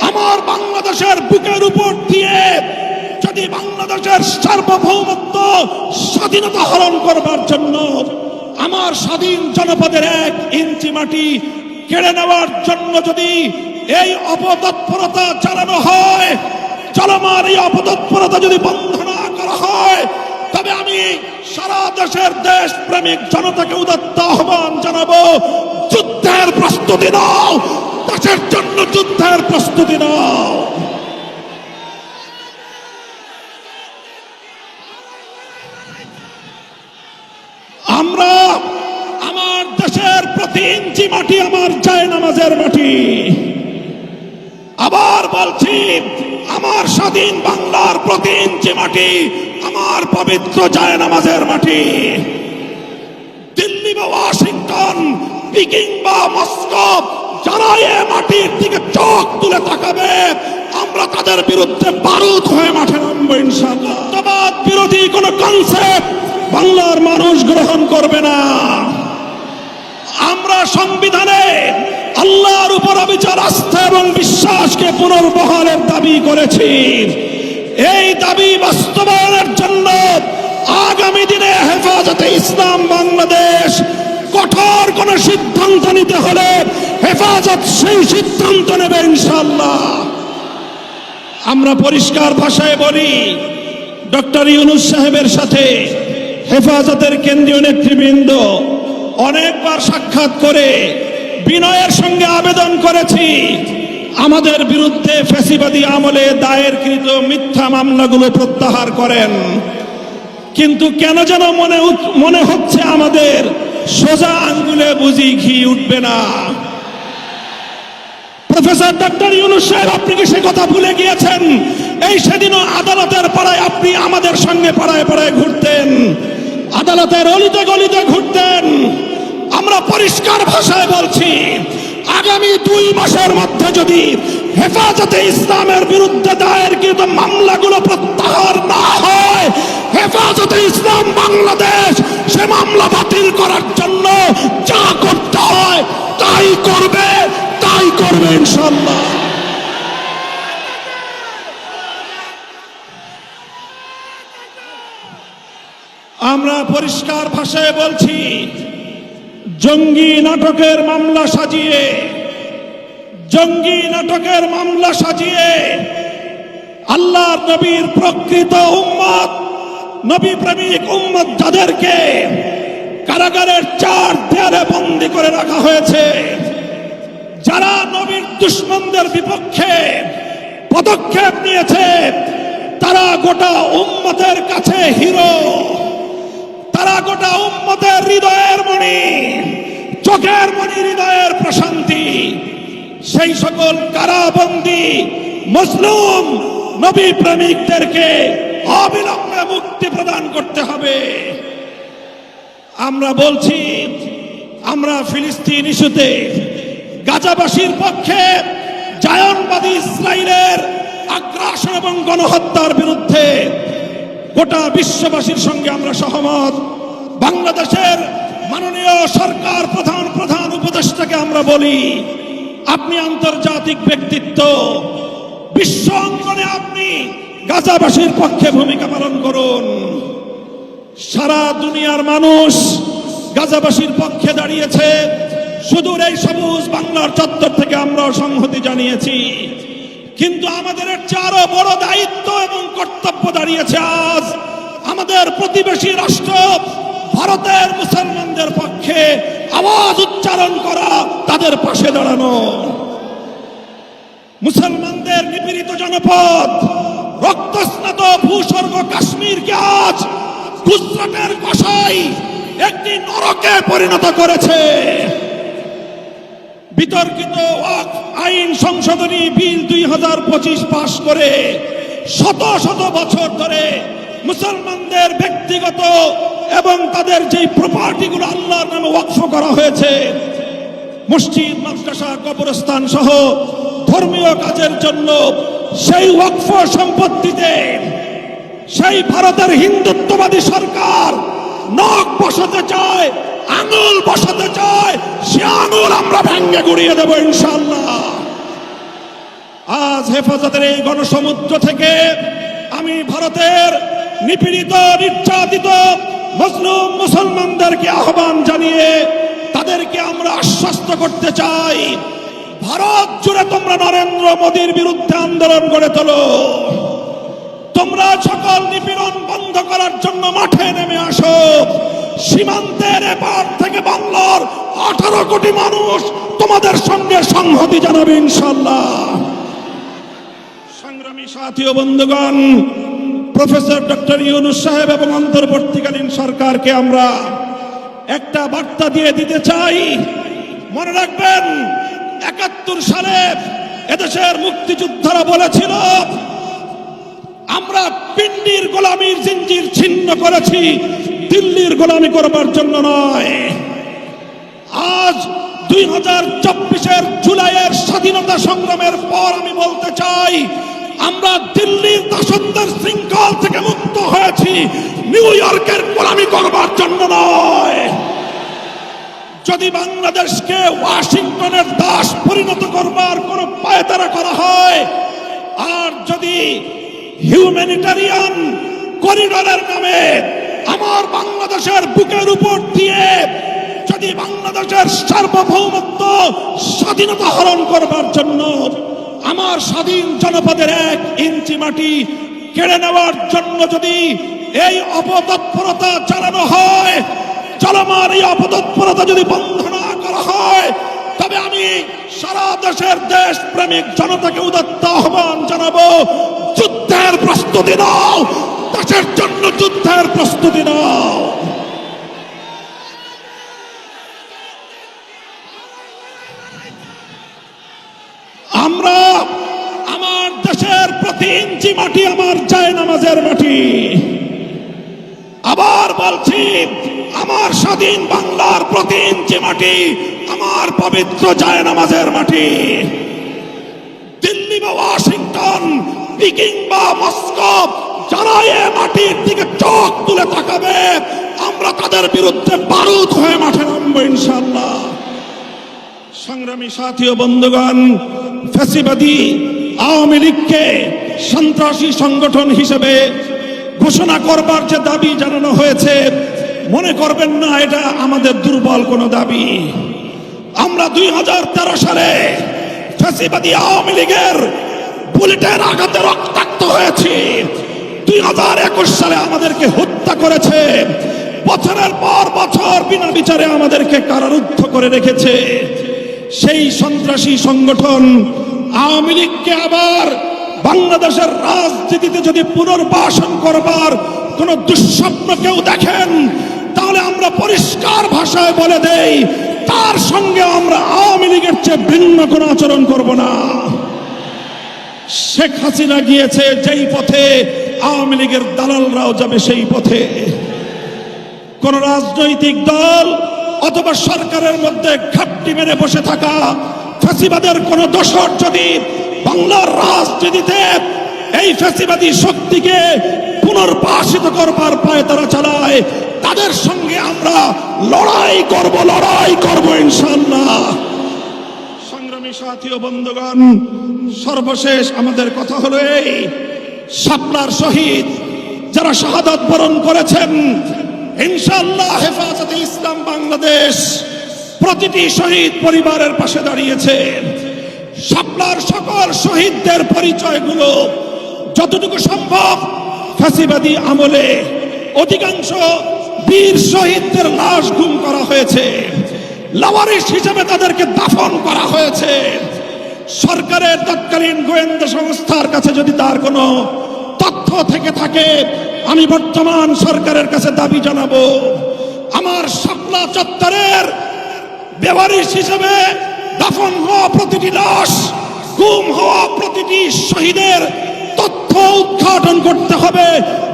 আমার বাংলাদেশের বুকের উপর দিয়ে যদি বাংলাদেশের সার্বভৌমত্ব স্বাধীনতা হরণ করবার জন্য আমার স্বাধীন জনপদের 1 ইঞ্চি মাটি কেড়ে নেওয়ার জন্য যদি এই অপতৎপরতা চালানো হয়, চলমান এই অপতৎপরতা যদি বন্ধ না করা হয়, তবে আমি সারা দেশের দেশপ্রেমিক জনতাকে উদাত্ত আহ্বান জানাবো, যুদ্ধের প্রস্তুতি নাও, দেশের জন্য যুদ্ধের প্রস্তুতি নাও। আমরা আমার দেশের প্রতি ইঞ্চি মাটি আমার জায়নামাজের মাটি। আবার বলছি, আমার স্বাধীন বাংলার প্রতি ইঞ্চি মাটি আমার পবিত্র জায়নামাজের মাটি। দিল্লি বা ওয়াশিংটন, পিকিং বা মস্কো যারা এ মাটির দিকে চোখ তুলে তাকাবে, আমরা তাদের বিরুদ্ধে বারুদ হয়ে মাঠে নামবো ইনশাআল্লাহ। মতবাদ বিরোধী কোন কনসেপ্ট বাংলার মানুষ গ্রহণ করবে না। আমরা সংবিধানে আল্লাহর উপর অবিচল আস্থা এবং বিশ্বাসকে পুনর্বহালের দাবি করেছি। এই দাবি বাস্তবায়নের জন্য আগামী দিনে হেফাজতে ইসলাম বাংলাদেশ কঠোর কোন সিদ্ধান্ত নিতে হলে হেফাজত সেই সিদ্ধান্ত নেবে ইনশাআল্লাহ। আমরা পরিষ্কার ভাষায় বলি, ডক্টর ইউনূস সাহেবের সাথে হেফাজতের কেন্দ্রীয় নেতৃবৃন্দ অনেকবার সাক্ষাৎ করে বিনয়ের সঙ্গে আবেদন করেছি, আমাদের বিরুদ্ধে ফ্যাসিবাদী আমলে দায়েরকৃত মিথ্যা মামলাগুলো প্রত্যাহার করেন। কিন্তু কেন যেন মনে হচ্ছে আমাদের সোজা আঙ্গুলে বুঝি ঘি উঠবে না। প্রফেসর ডক্টর ইউনূস সাহেব, আপনি কি সে কথা ভুলে গিয়েছেন? এই সেদিনও আদালতের পাড়ায় আপনি আমাদের সঙ্গে পাড়ায় পাড়ায় ঘুরতেন, আদালতের অলিতে গলিতে ঘুরতেন। আমরা পরিষ্কার ভাষায় বলছি, আগামী 2 মাসের মধ্যে যদি হেফাজতে ইসলামের বিরুদ্ধে দায়েরকৃত মামলাগুলো প্রত্যাহার না হয়, হেফাজতে ইসলাম বাংলাদেশ সে মামলা বাতিল করার জন্য যা করতে হয় তাই করবে ইনশাআল্লাহ। আমরা পরিষ্কার ভাষায় বলছি, জঙ্গি নাটকের মামলা সাজিয়ে আল্লাহর নবীর প্রকৃত উম্মত, নবী প্রেমিক উম্মত যাদেরকে কারাগারের 4 দেয়ালে বন্দী করে রাখা হয়েছে, যারা নবীর দুশমনদের বিপক্ষে পদক্ষেপ নিয়েছে, তারা গোটা উম্মতের কাছে হিরো, তারা গোটা উম্মতের হৃদয়ের মণি, চোখের মণি, হৃদয়ের প্রশান্তি। সেই সকল কারাবন্দী মুসলিম নবী প্রেমিকদেরকে অবিলম্বে মুক্তি প্রদান করতে হবে। আমরা বলছি, আমরা ফিলিস্তিন ইস্যুতে গাজাবাসীর পক্ষে, জায়নবাদী ইসরায়েলের আগ্রাসন এবং গণহত্যার বিরুদ্ধে গোটা বিশ্ববাসীর সঙ্গে আমরা সহমত। বাংলাদেশের মাননীয় সরকার প্রধান উপদেষ্টাকে আমরা বলি, আপনি আন্তর্জাতিক ব্যক্তিত্ব, বিশ্ব অঙ্গনে আপনি গাজাবাসীর পক্ষে ভূমিকা পালন করুন। সারা দুনিয়ার মানুষ গাজাবাসীর পক্ষে দাঁড়িয়েছে। সুদূর এই সবুজ বাংলার চত্বর থেকে আমরা সংহতি জানিয়েছি, কিন্তু আমাদের আরো বড় দায়িত্ব এবং কর্তব্য দাঁড়িয়েছে আজ আমাদের প্রতিবেশী রাষ্ট্র ভারতের মুসলমানদের পক্ষে আওয়াজ উচ্চারণ করা, তাদের পাশে দাঁড়ানো। মুসলমানদের নিপীড়িত জনপদ, রক্তস্নাত ভূস্বর্গ কাশ্মীরকে আজ গুজরাটের কসাই একটি নরকে পরিণত করেছে। বিতর্কিত ওয়াকফ আইন সংশোধনী বিল 2025 পাশ করে শত শত বছর ধরে মুসলমানদের ব্যক্তিগত এবং তাদের যে প্রপার্টিগুলো আল্লাহর নামে ওয়াকফ করা হয়েছে, মসজিদ, মাদ্রাসা, কবরস্থান সহ ধর্মীয় কাজের জন্য, সেই ওয়াকফ সম্পত্তিতে সেই ভারতের হিন্দুত্ববাদী সরকার নখ বসাতে চায়, আঙুল বসাতে চায়, সে আঙুল আমরা ভেঙে গুড়িয়ে দেব ইনশাআল্লাহ। আজ হেফাজতের এই গণসমুদ্র থেকে আমি ভারতের নিপীড়িত নির্যাতিত মুসলিম মুসলমানদেরকে আহ্বান জানিয়ে তাদেরকে আমরা আশ্বস্ত করতে চাই, ভারত জুড়ে তোমরা নরেন্দ্র মোদীর বিরুদ্ধে আন্দোলন গড়ে তোলো। তোমরা সকল নিপীড়ন বন্ধ করার জন্য মাঠে নেমে আসো। সীমান্তের এপার থেকে বাংলার 18 কোটি মানুষ তোমাদের সঙ্গে সংহতি জানাবে ইনশাআল্লাহ। সংগ্রামী সাথী ও বন্ধুগণ, প্রফেসর ডক্টর ইউনূস সাহেব এবং অন্তর্বর্তীকালীন সরকারকে আমরা একটা বার্তা দিয়ে দিতে চাই। মনে রাখবেন, 71 সালে এদেশের মুক্তিযোদ্ধারা বলেছিল আমরা পিন্ডির গোলামীর জিঞ্জির ছিন্ন করেছি, দিল্লির গোলামি করবার জন্য নয়। আজ 2024-এর জুলাইয়ের স্বাধীনতা সংগ্রামের পর আমি বলতে চাই, আমরা দিল্লির দাসত্বের শৃঙ্খল থেকে মুক্ত হয়েছি, নিউ ইয়র্কের গোলামি করবার জন্য নয়। যদি বাংলাদেশকে ওয়াশিংটনের দাস পরিণত করবার কোন পায়তারা করা হয়, আর যদি হিউম্যানিটারিয়ান করিডোরের নামে আমার বাংলাদেশের বুকের উপর দিয়ে যদি বাংলাদেশের সার্বভৌমত্ব স্বাধীনতা হরণ করবার জন্য আমার স্বাধীন জনপদের 1 ইঞ্চি মাটি কেড়ে নেওয়ার জন্য যদি এই অপতৎপরতা চালানো হয়, চলমান এই অপতৎপরতা যদি বন্ধ না করা হয়, তবে আমি সারা দেশের দেশপ্রেমিক জনতাকে উদাত্ত আহ্বান জানাবো, যুদ্ধের প্রস্তুতি নাও, দেশের জন্য যুদ্ধের প্রস্তুতি নাও। আমরা আমার দেশের প্রতি ইঞ্চি মাটি আমার জায়নামাজের মাটি। আবার বলছি, আমার স্বাধীন বাংলার প্রতি ইঞ্চি মাটি আমার পবিত্র জায়নামাজের মাটি। দিল্লি বা ওয়াশিংটন, পিকিং বা মস্কো যারা এ মাটির দিকে চোখ তুলে তাকাবে, আমরা তাদের বিরুদ্ধে বারুদ হয়ে মাঠে নামবো ইনশাআল্লাহ। সংগ্রামী সাথী ও বন্ধুগণ, ফ্যাসিবাদী আওয়ামী লীগকে সন্ত্রাসী সংগঠন হিসেবে ঘোষণা করবার যে দাবি জানানো হয়েছে, মনে করবেন না এটা আমাদের দুর্বল কোনো দাবি। আমরা 2013 সালে ফ্যাসিবাদী আওয়ামী লীগের বুলেটের আঘাতে রক্তাক্ত হয়েছি। 2021 সালে আমাদেরকে হত্যা করেছে, বছরের পর বছর বিনা বিচারে আমাদেরকে কারারুদ্ধ করে রেখেছে। সেই সন্ত্রাসী সংগঠন আওয়ামী লীগকে আবার বাংলাদেশের রাজনীতিতে যদি পুনর্বাসন করবার কোন দুঃস্বপ্ন কেউ দেখেন, তাহলে আমরা পরিষ্কার ভাষায় বলে দেই, তার সঙ্গে আমরা আওয়ামী লীগের চেয়ে ভিন্ন কোনো আচরণ করব না। শেখ হাসিনা গিয়েছে যেই পথে, আওয়ামী লীগের দালালরাও যাবে সেই পথে। কোন রাজনৈতিক দল অথবা সরকারের মধ্যে ঘাপটি মেরে বসে থাকা ফ্যাসিবাদের কোন দোসর যদি বাংলার রাজনীতিতে এই ফ্যাসিবাদী শক্তিকে পুনর্বাসিত করবার পায়তারা চালায়, তাদের সঙ্গে আমরা লড়াই করব ইনশাআল্লাহ। সংগ্রামী সাথী ও বন্ধুগণ, সর্বশেষ আমাদের কথা হলো এই, শাপলার শহীদ যারা শাহাদাত বরণ করেছেন, ইনশাআল্লাহ হেফাজতে ইসলাম বাংলাদেশ প্রতিটি শহীদ পরিবারের পাশে দাঁড়িয়েছে। শাপলার সকল শহীদদের পরিচয়গুলো যতটুকু সম্ভব ফ্যাসিবাদী আমলে অধিকাংশ বীর শহীদদের লাশ গুম করা হয়েছে, লাওয়ারিস হিসেবে তাদেরকে দাফন করা হয়েছে। সরকারের তৎকালীন গোয়েন্দা সংস্থার কাছে যদি তার কোনো তথ্য থেকে থাকে, আমি বর্তমান সরকারের কাছে দাবি জানাবো, আমার শাপলা চত্বরের বেওয়ারিশ হিসেবে দাফন হওয়া প্রতিটি লাশ, গুম হওয়া প্রতিটি শহীদের তথ্য উদ্ঘাটন করতে হবে,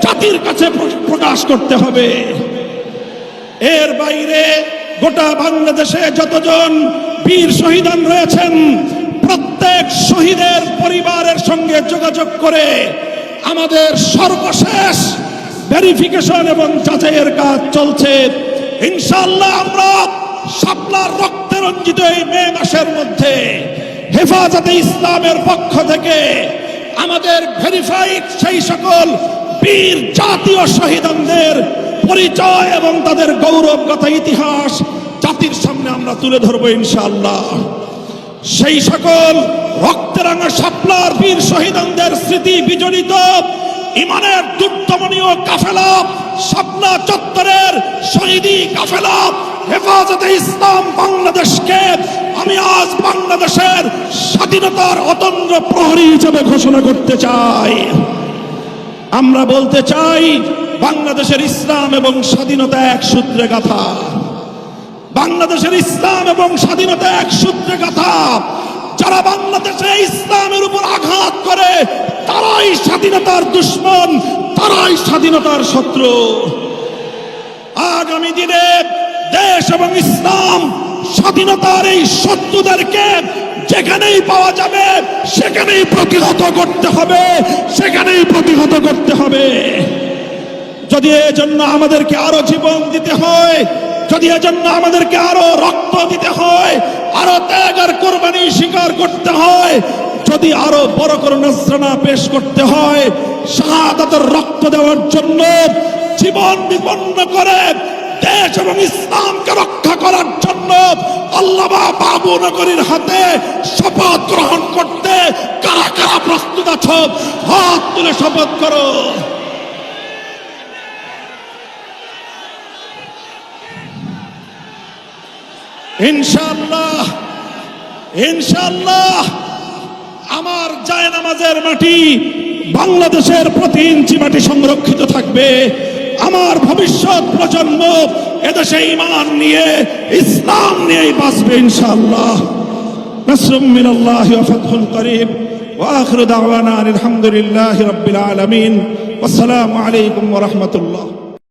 জাতির কাছে প্রকাশ করতে হবে। এর বাইরে গোটা বাংলাদেশে যতজন বীর শহীদান রয়েছেন, প্রত্যেক শহীদের পরিবারের সঙ্গে যোগাযোগ করে আমাদের সর্বশেষ ভেরিফিকেশন এবং যাচাইয়ের কাজ চলছে। ইনশাআল্লাহ আমরা শাপলার রক্তে রঞ্জিত এই মে মাসের মধ্যে হেফাজতে ইসলামের পক্ষ থেকে আমাদের ভেরিফাইড সেই সকল বীর জাতীয় শহীদদের পরিচয় এবং তাদের গৌরবগাথা ইতিহাস জাতির সামনে আমরা তুলে ধরবো ইনশাআল্লাহ। সেই সকল রক্তরাঙা শাপলার বীর শহীদদের স্মৃতি বিজড়িত ইমানের দুর্দমনীয় কাফেলা, শাপলা চত্বরের শহীদি কাফেলা হেফাজতে ইসলাম বাংলাদেশকে আমি আজ বাংলাদেশের স্বাধীনতার অতন্দ্র প্রহরী হিসেবে ঘোষণা করতে চাই। আমরা বলতে চাই, বাংলাদেশের ইসলাম এবং স্বাধীনতা এক সূত্রে গাথা। বাংলাদেশের ইসলাম এবং স্বাধীনতা এক সূত্রে গাথা। যারা বাংলাদেশে ইসলামের উপর আঘাত করে তারাই স্বাধীনতার দুশ্মন, তারাই স্বাধীনতার শত্রু। আগামী দিনে দেশ এবং ইসলাম স্বাধীনতার এই শত্রুদেরকে যেখানেই পাওয়া যাবে সেখানেই প্রতিহত করতে হবে, সেখানেই প্রতিহত করতে হবে। যদি এজন্য আমাদেরকে আরো জীবন দিতে হয়, যদি এজন্য আমাদেরকে আরো রক্ত দিতে হয়, আরো ত্যাগ আর কোরবানি স্বীকার করতে হয়, যদি আরো বড় করে নজরানা পেশ করতে হয়, শাহাদাতের রক্ত দেওয়ার জন্য জীবন বিপন্ন করে দেশ এবং ইসলামকে রক্ষা করার জন্য আল্লামা বাবু নগরীর হাতে শপথ গ্রহণ করতে কারা কারা প্রস্তুত আছো? হাত তুলে শপথ করো। ইনশাআল্লাহ, ইনশাআল্লাহ আমার জায়নামাজের মাটি বাংলাদেশের প্রতি ইঞ্চি মাটি সংরক্ষিত থাকবে। আমার ভবিষ্যৎ প্রজন্ম এদেশে ঈমান নিয়ে, ইসলাম নিয়েই বাঁচবে ইনশাআল্লাহ। নাসরুম মিনাল্লাহি ওয়া ফাতহুন করিব ওয়া আখিরু দাওয়ানা আলহামদুলিল্লাহি রাব্বিল আলামিন। ওয়াসসালামু আলাইকুম ওয়া রাহমাতুল্লাহ।